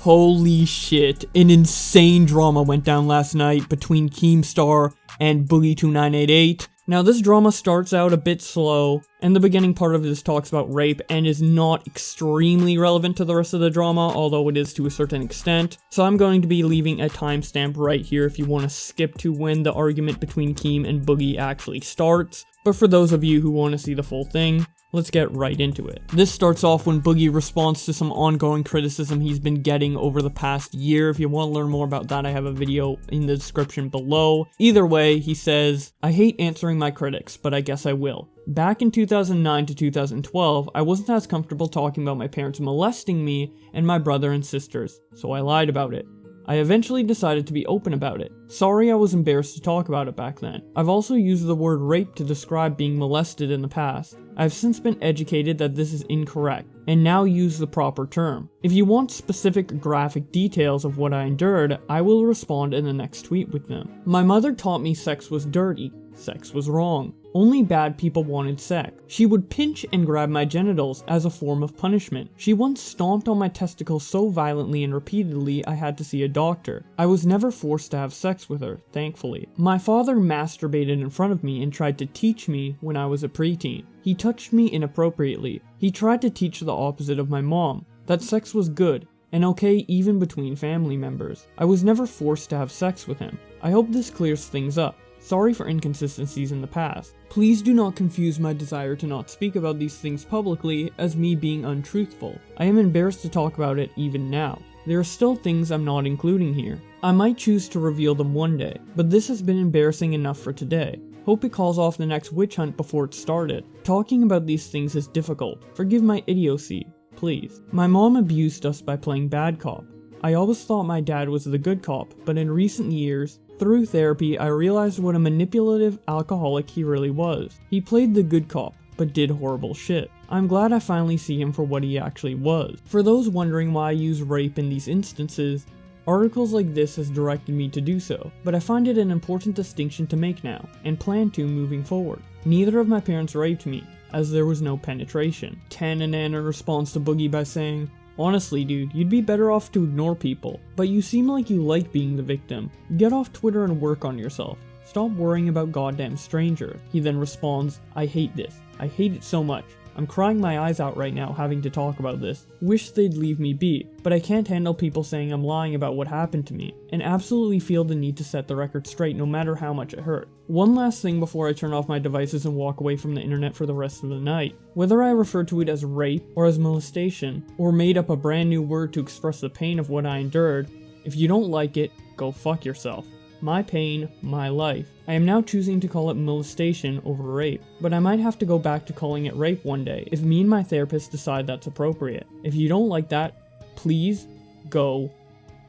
Holy shit, an insane drama went down last night between Keemstar and Boogie2988. Now this drama starts out a bit slow, and the beginning part of this talks about rape and is not extremely relevant to the rest of the drama, although it is to a certain extent. So I'm going to be leaving a timestamp right here if you want to skip to when the argument between Keem and Boogie actually starts. But for those of you who want to see the full thing, let's get right into it. This starts off when Boogie responds to some ongoing criticism he's been getting over the past year. If you want to learn more about that, I have a video in the description below. Either way, he says, "I hate answering my critics, but I guess I will. Back in 2009 to 2012, I wasn't as comfortable talking about my parents molesting me and my brother and sisters, so I lied about it. I eventually decided to be open about it. Sorry I was embarrassed to talk about it back then. I've also used the word rape to describe being molested in the past. I've since been educated that this is incorrect, and now use the proper term. If you want specific graphic details of what I endured, I will respond in the next tweet with them. My mother taught me sex was dirty. Sex was wrong. Only bad people wanted sex. She would pinch and grab my genitals as a form of punishment. She once stomped on my testicles so violently and repeatedly I had to see a doctor. I was never forced to have sex with her, thankfully. My father masturbated in front of me and tried to teach me when I was a preteen. He touched me inappropriately. He tried to teach the opposite of my mom, that sex was good and okay even between family members. I was never forced to have sex with him. I hope this clears things up. Sorry for inconsistencies in the past. Please do not confuse my desire to not speak about these things publicly as me being untruthful. I am embarrassed to talk about it even now. There are still things I'm not including here. I might choose to reveal them one day, but this has been embarrassing enough for today. Hope it calls off the next witch hunt before it started. Talking about these things is difficult. Forgive my idiocy, please. My mom abused us by playing bad cop. I always thought my dad was the good cop, but in recent years, through therapy, I realized what a manipulative alcoholic he really was. He played the good cop, but did horrible shit. I'm glad I finally see him for what he actually was. For those wondering why I use rape in these instances, articles like this has directed me to do so, but I find it an important distinction to make now, and plan to moving forward. Neither of my parents raped me, as there was no penetration. Tananana responds to Boogie by saying, "Honestly, dude, you'd be better off to ignore people, but you seem like you like being the victim. Get off Twitter and work on yourself. Stop worrying about goddamn strangers." He then responds, "I hate this. I hate it so much. I'm crying my eyes out right now having to talk about this. Wish they'd leave me be, but I can't handle people saying I'm lying about what happened to me, and absolutely feel the need to set the record straight no matter how much it hurt. One last thing before I turn off my devices and walk away from the internet for the rest of the night. Whether I refer to it as rape or as molestation, or made up a brand new word to express the pain of what I endured, if you don't like it, go fuck yourself. My pain, my life. I am now choosing to call it molestation over rape, but I might have to go back to calling it rape one day if me and my therapist decide that's appropriate. If you don't like that, please go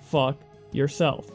fuck yourself.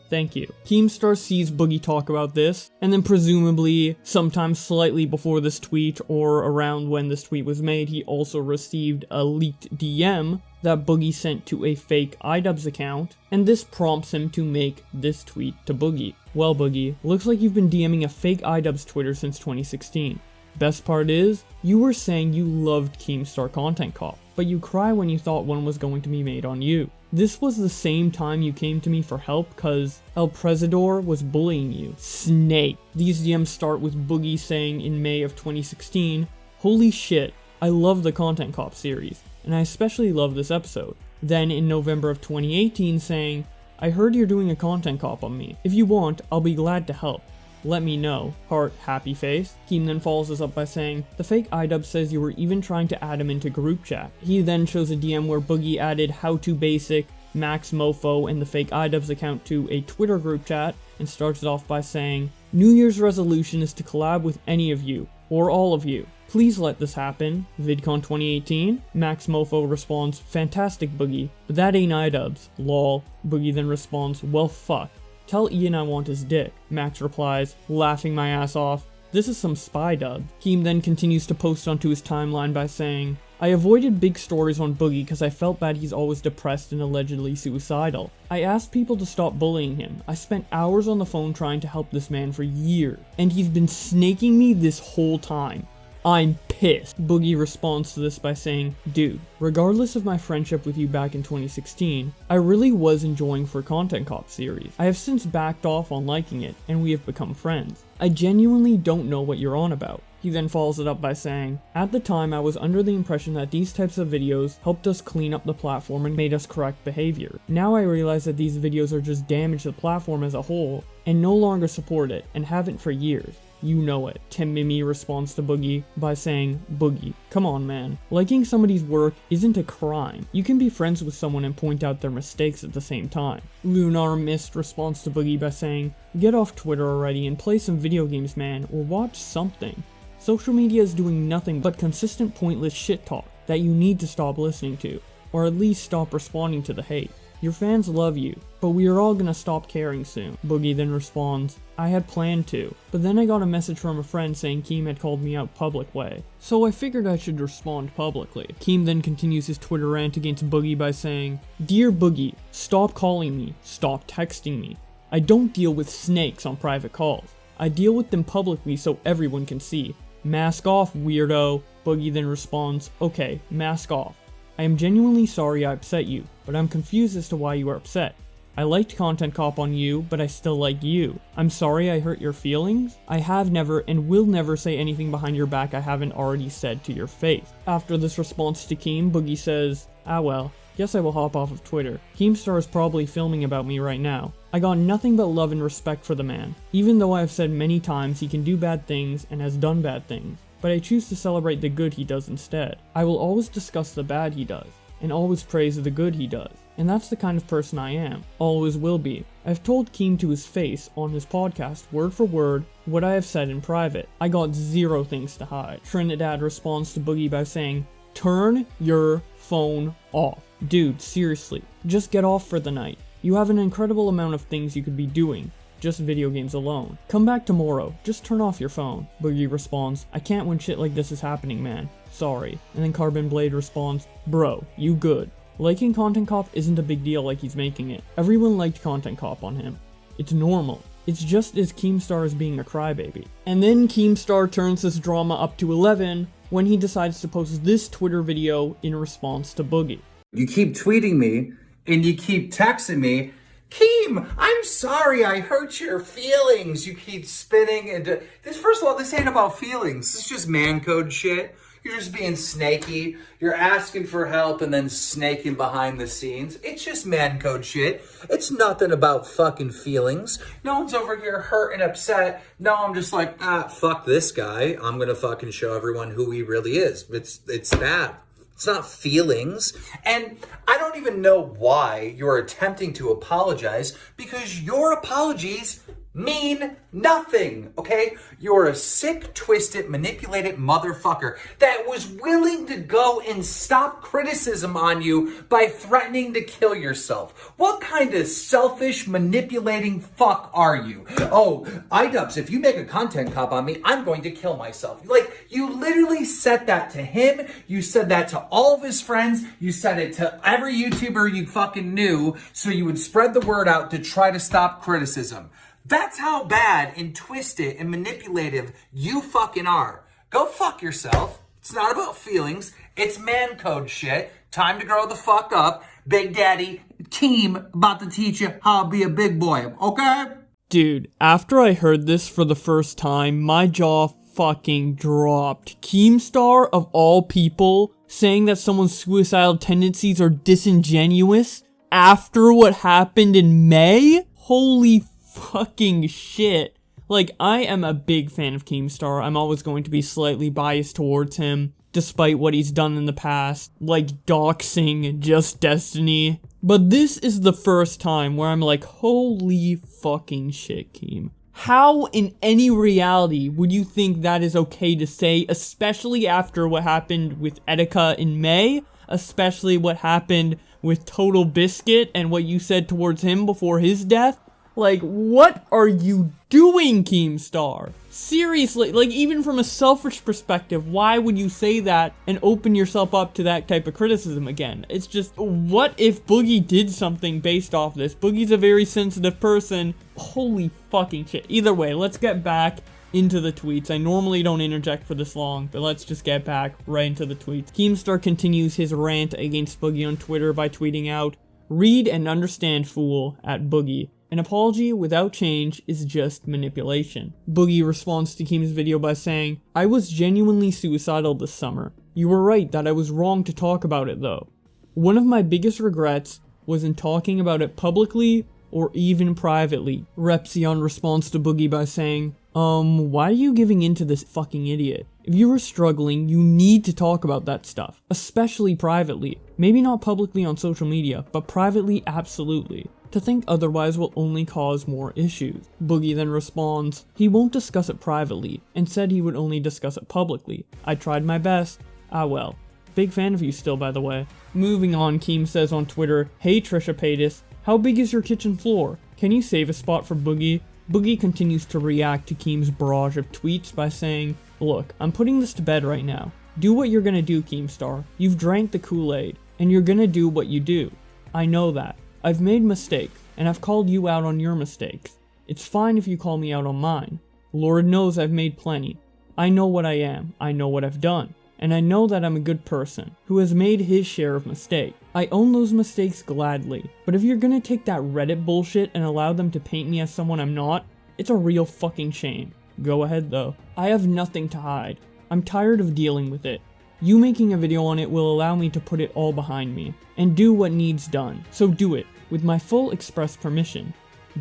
Thank you." Keemstar sees Boogie talk about this, and then presumably sometime slightly before this tweet or around when this tweet was made, he also received a leaked DM that Boogie sent to a fake iDubbbz account, and this prompts him to make this tweet to Boogie. "Well, Boogie, looks like you've been DMing a fake iDubbbz Twitter since 2016. Best part is, you were saying you loved Keemstar Content Cop, but you cry when you thought one was going to be made on you. This was the same time you came to me for help cause El Prezidor was bullying you. Snake." These DMs start with Boogie saying in May of 2016, "Holy shit, I love the Content Cop series, and I especially love this episode." Then in November of 2018 saying, "I heard you're doing a Content Cop on me. If you want, I'll be glad to help. Let me know. Heart, happy face." Keem then follows this up by saying, "The fake iDubbbz says you were even trying to add him into group chat." He then shows a DM where Boogie added How To Basic, Max Mofo, and the fake iDubbbz account to a Twitter group chat, and starts it off by saying, "New Year's resolution is to collab with any of you, or all of you. Please let this happen. VidCon 2018. Max Mofo responds, "Fantastic, Boogie, but that ain't iDubbbz. Lol." Boogie then responds, "Well, fuck. Tell Ian I want his dick." Max replies, laughing my ass off, "This is some spy dub." Keem then continues to post onto his timeline by saying, "I avoided big stories on Boogie because I felt bad he's always depressed and allegedly suicidal. I asked people to stop bullying him. I spent hours on the phone trying to help this man for years, and he's been snaking me this whole time. I'm pissed. Boogie responds to this by saying, dude, regardless of my friendship with you back in 2016, I really was enjoying for Content Cop series. I have since backed off on liking it, and we have become friends. I genuinely don't know what you're on about. He then follows it up by saying, at the time I was under the impression that these types of videos helped us clean up the platform and made us correct behavior. Now I realize that these videos are just damage the platform as a whole and no longer support it and haven't for years. You know it. Tim Mimi responds to Boogie by saying, Boogie, come on man. Liking somebody's work isn't a crime. You can be friends with someone and point out their mistakes at the same time. Lunar Mist responds to Boogie by saying, get off Twitter already and play some video games man, or watch something. Social media is doing nothing but consistent pointless shit talk that you need to stop listening to, or at least stop responding to the hate. Your fans love you, but we are all gonna stop caring soon. Boogie then responds, I had planned to, but then I got a message from a friend saying Keem had called me out public way, so I figured I should respond publicly. Keem then continues his Twitter rant against Boogie by saying, Dear Boogie, stop calling me, stop texting me. I don't deal with snakes on private calls. I deal with them publicly so everyone can see. Mask off, weirdo. Boogie then responds, okay, mask off. I am genuinely sorry I upset you, but I'm confused as to why you are upset. I liked Content Cop on you, but I still like you. I'm sorry I hurt your feelings. I have never and will never say anything behind your back I haven't already said to your face. After this response to Keem, Boogie says, ah well, guess I will hop off of Twitter. Keemstar is probably filming about me right now. I got nothing but love and respect for the man, even though I have said many times he can do bad things and has done bad things, but I choose to celebrate the good he does instead. I will always discuss the bad he does, and always praise the good he does, and that's the kind of person I am, always will be. I've told Keem to his face on his podcast, word for word, what I have said in private. I got zero things to hide. Trinidad responds to Boogie by saying, turn your phone off. Dude, seriously, just get off for the night. You have an incredible amount of things you could be doing, just video games alone. Come back tomorrow, just turn off your phone. Boogie responds, I can't when shit like this is happening, man. Sorry. And then Carbon Blade responds, bro, you good. Liking Content Cop isn't a big deal like he's making it. Everyone liked Content Cop on him. It's normal. It's just as Keemstar is being a crybaby. And then Keemstar turns this drama up to 11 when he decides to post this Twitter video in response to Boogie. You keep tweeting me, and you keep texting me, Keem, I'm sorry I hurt your feelings. You keep spinning into this. First of all, this ain't about feelings. This is just man code shit. You're just being snaky. You're asking for help and then snaking behind the scenes. It's just man code shit. It's nothing about fucking feelings. No one's over here hurt and upset. No, I'm just like, fuck this guy. I'm gonna fucking show everyone who he really is. It's that. It's not feelings. And I don't even know why you're attempting to apologize, because your apologies mean nothing, okay? You're a sick, twisted, manipulated motherfucker that was willing to go and stop criticism on you by threatening to kill yourself. What kind of selfish, manipulating fuck are you? Oh, iDubbbz, if you make a Content Cop on me, I'm going to kill myself. Like, you literally said that to him. You said that to all of his friends. You said it to every YouTuber you fucking knew so you would spread the word out to try to stop criticism. That's how bad and twisted and manipulative you fucking are. Go fuck yourself. It's not about feelings. It's man code shit. Time to grow the fuck up. Big Daddy Keem about to teach you how to be a big boy, okay? Dude, after I heard this for the first time, my jaw fucking dropped. Keemstar, of all people, saying that someone's suicidal tendencies are disingenuous after what happened in May? Holy fucking shit. Like, I am a big fan of Keemstar. I'm always going to be slightly biased towards him, despite what he's done in the past, like doxing Just Destiny. But this is the first time where I'm like, holy fucking shit, Keem. How in any reality would you think that is okay to say, especially after what happened with Etika in May, especially what happened with Total Biscuit and what you said towards him before his death? Like, what are you doing, Keemstar? Seriously, like, even from a selfish perspective, why would you say that and open yourself up to that type of criticism again? It's just, what if Boogie did something based off this? Boogie's a very sensitive person. Holy fucking shit. Either way, let's get back into the tweets. I normally don't interject for this long, but let's just get back right into the tweets. Keemstar continues his rant against Boogie on Twitter by tweeting out, "Read and understand, fool, at Boogie. An apology without change is just manipulation." Boogie responds to Keem's video by saying, "I was genuinely suicidal this summer. You were right that I was wrong to talk about it though. One of my biggest regrets was in talking about it publicly or even privately." Repsion responds to Boogie by saying, why are you giving in to this fucking idiot? If you were struggling, you need to talk about that stuff, especially privately. Maybe not publicly on social media, but privately, absolutely. To think otherwise will only cause more issues." Boogie then responds, "He won't discuss it privately, and said he would only discuss it publicly. I tried my best. Ah well. Big fan of you still, by the way." Moving on, Keem says on Twitter, "Hey Trisha Paytas, how big is your kitchen floor? Can you save a spot for Boogie?" Boogie continues to react to Keem's barrage of tweets by saying, "Look, I'm putting this to bed right now. Do what you're gonna do, Keemstar. You've drank the Kool-Aid, and you're gonna do what you do. I know that. I've made mistakes, and I've called you out on your mistakes. It's fine if you call me out on mine. Lord knows I've made plenty. I know what I am, I know what I've done, and I know that I'm a good person who has made his share of mistakes. I own those mistakes gladly, but if you're gonna take that Reddit bullshit and allow them to paint me as someone I'm not, it's a real fucking shame. Go ahead though. I have nothing to hide. I'm tired of dealing with it. You making a video on it will allow me to put it all behind me, and do what needs done. So do it, with my full express permission.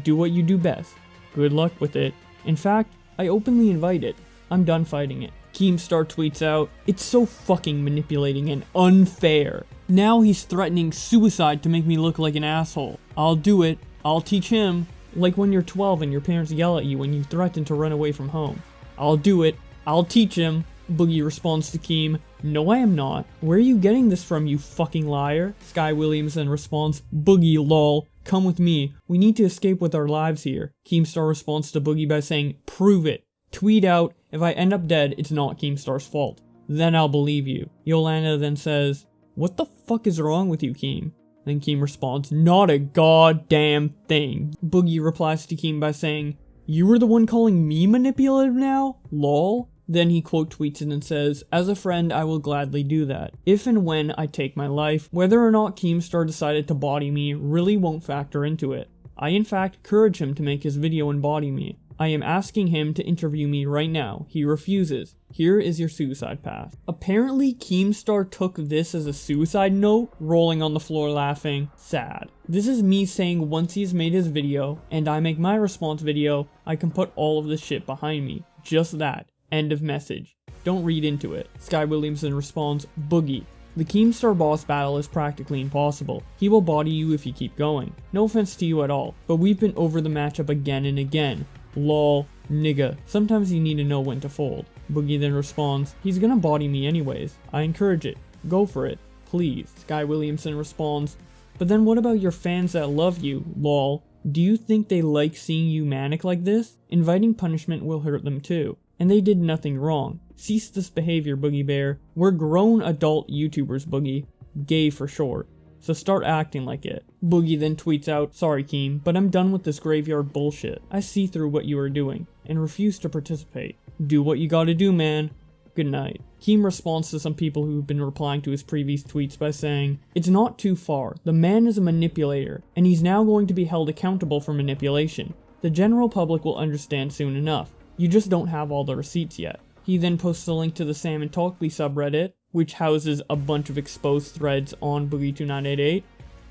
Do what you do best. Good luck with it. In fact, I openly invite it. I'm done fighting it." Keemstar tweets out, "It's so fucking manipulating and unfair. Now he's threatening suicide to make me look like an asshole. I'll do it. I'll teach him. Like when you're 12 and your parents yell at you when you threaten to run away from home. I'll do it. I'll teach him." Boogie responds to Keem, "No I am not. Where are you getting this from, you fucking liar?" Sky Williams then responds, "Boogie lol. Come with me. We need to escape with our lives here." Keemstar responds to Boogie by saying, "Prove it. Tweet out, if I end up dead, it's not Keemstar's fault. Then I'll believe you." Yolanda then says, "What the fuck is wrong with you, Keem?" Then Keem responds, "Not a goddamn thing." Boogie replies to Keem by saying, "You were the one calling me manipulative now? Lol." Then he quote tweets it and says, "As a friend, I will gladly do that. If and when I take my life, whether or not Keemstar decided to body me really won't factor into it. I in fact encourage him to make his video and body me. I am asking him to interview me right now. He refuses. Here is your suicide path." Apparently, Keemstar took this as a suicide note, rolling on the floor laughing. Sad. This is me saying once he's made his video, and I make my response video, I can put all of this shit behind me. Just that. End of message. Don't read into it. Sky Williamson responds, "Boogie. The Keemstar boss battle is practically impossible. He will body you if you keep going. No offense to you at all, but we've been over the matchup again and again. Lol, nigga. Sometimes you need to know when to fold." Boogie then responds, "He's gonna body me anyways. I encourage it. Go for it. Please." Sky Williamson responds, "But then what about your fans that love you? Lol. Do you think they like seeing you manic like this? Inviting punishment will hurt them too. And they did nothing wrong. Cease this behavior, Boogie Bear. We're grown adult YouTubers, Boogie. Gay for short. So start acting like it." Boogie then tweets out, "Sorry Keem, but I'm done with this graveyard bullshit. I see through what you are doing, and refuse to participate. Do what you gotta do, man. Good night." Keem responds to some people who've been replying to his previous tweets by saying, "It's not too far. The man is a manipulator, and he's now going to be held accountable for manipulation. The general public will understand soon enough. You just don't have all the receipts yet." He then posts a link to the Sam and Talkly subreddit, which houses a bunch of exposed threads on Boogie2988,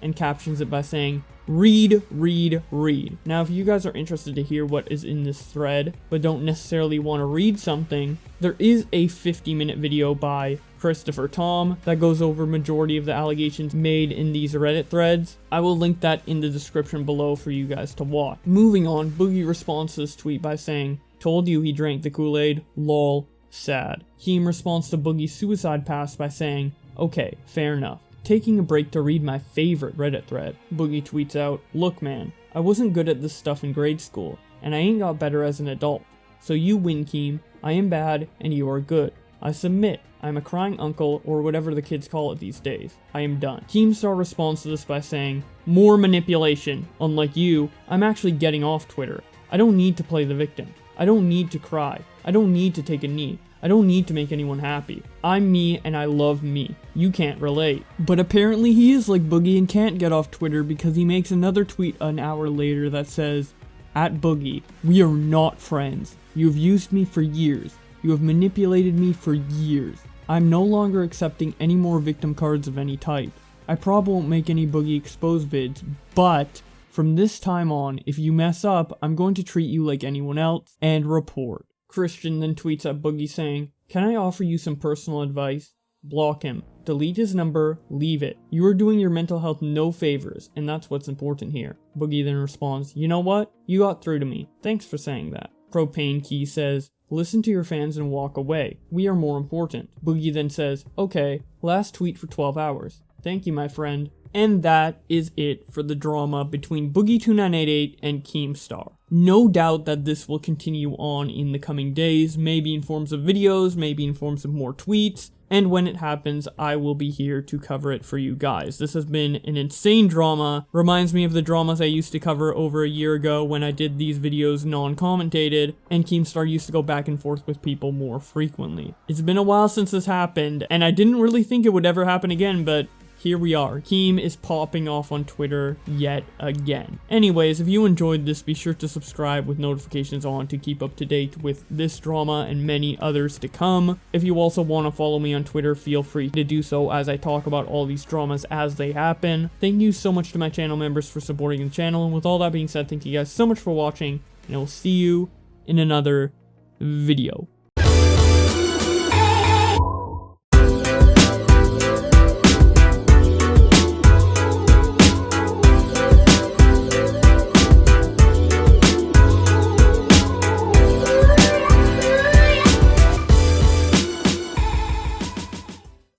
and captions it by saying, "Read, read, read." Now, if you guys are interested to hear what is in this thread, but don't necessarily want to read something, there is a 50-minute video by Christopher Tom that goes over majority of the allegations made in these Reddit threads. I will link that in the description below for you guys to watch. Moving on, Boogie responds to this tweet by saying, "Told you he drank the Kool-Aid. Lol. Sad." Keem responds to Boogie's suicide pass by saying, "Okay, fair enough. Taking a break to read my favorite Reddit thread." Boogie tweets out, "Look man, I wasn't good at this stuff in grade school, and I ain't got better as an adult. So you win, Keem. I am bad, and you are good. I submit. I'm a crying uncle, or whatever the kids call it these days. I am done." Keemstar responds to this by saying, "More manipulation. Unlike you, I'm actually getting off Twitter. I don't need to play the victim. I don't need to cry. I don't need to take a knee. I don't need to make anyone happy. I'm me and I love me. You can't relate. But apparently he is like Boogie and can't get off Twitter because he makes another tweet an hour later that says, @Boogie, we are not friends. You have used me for years. You have manipulated me for years. I'm no longer accepting any more victim cards of any type. I probably won't make any Boogie expose vids, but from this time on, if you mess up, I'm going to treat you like anyone else and report. Christian then tweets at Boogie saying, can I offer you some personal advice? Block him. Delete his number. Leave it. You are doing your mental health no favors, and that's what's important here. Boogie then responds, you know what? You got through to me. Thanks for saying that. Propane Key says, listen to your fans and walk away. We are more important. Boogie then says, okay, last tweet for 12 hours. Thank you, my friend. And that is it for the drama between Boogie2988 and Keemstar. No doubt that this will continue on in the coming days, maybe in forms of videos, maybe in forms of more tweets, and when it happens, I will be here to cover it for you guys. This has been an insane drama, reminds me of the dramas I used to cover over a year ago when I did these videos non-commentated, and Keemstar used to go back and forth with people more frequently. It's been a while since this happened, and I didn't really think it would ever happen again, but here we are. Keem is popping off on Twitter yet again. Anyways, if you enjoyed this, be sure to subscribe with notifications on to keep up to date with this drama and many others to come. If you also want to follow me on Twitter, feel free to do so as I talk about all these dramas as they happen. Thank you so much to my channel members for supporting the channel, and with all that being said, thank you guys so much for watching, and I will see you in another video.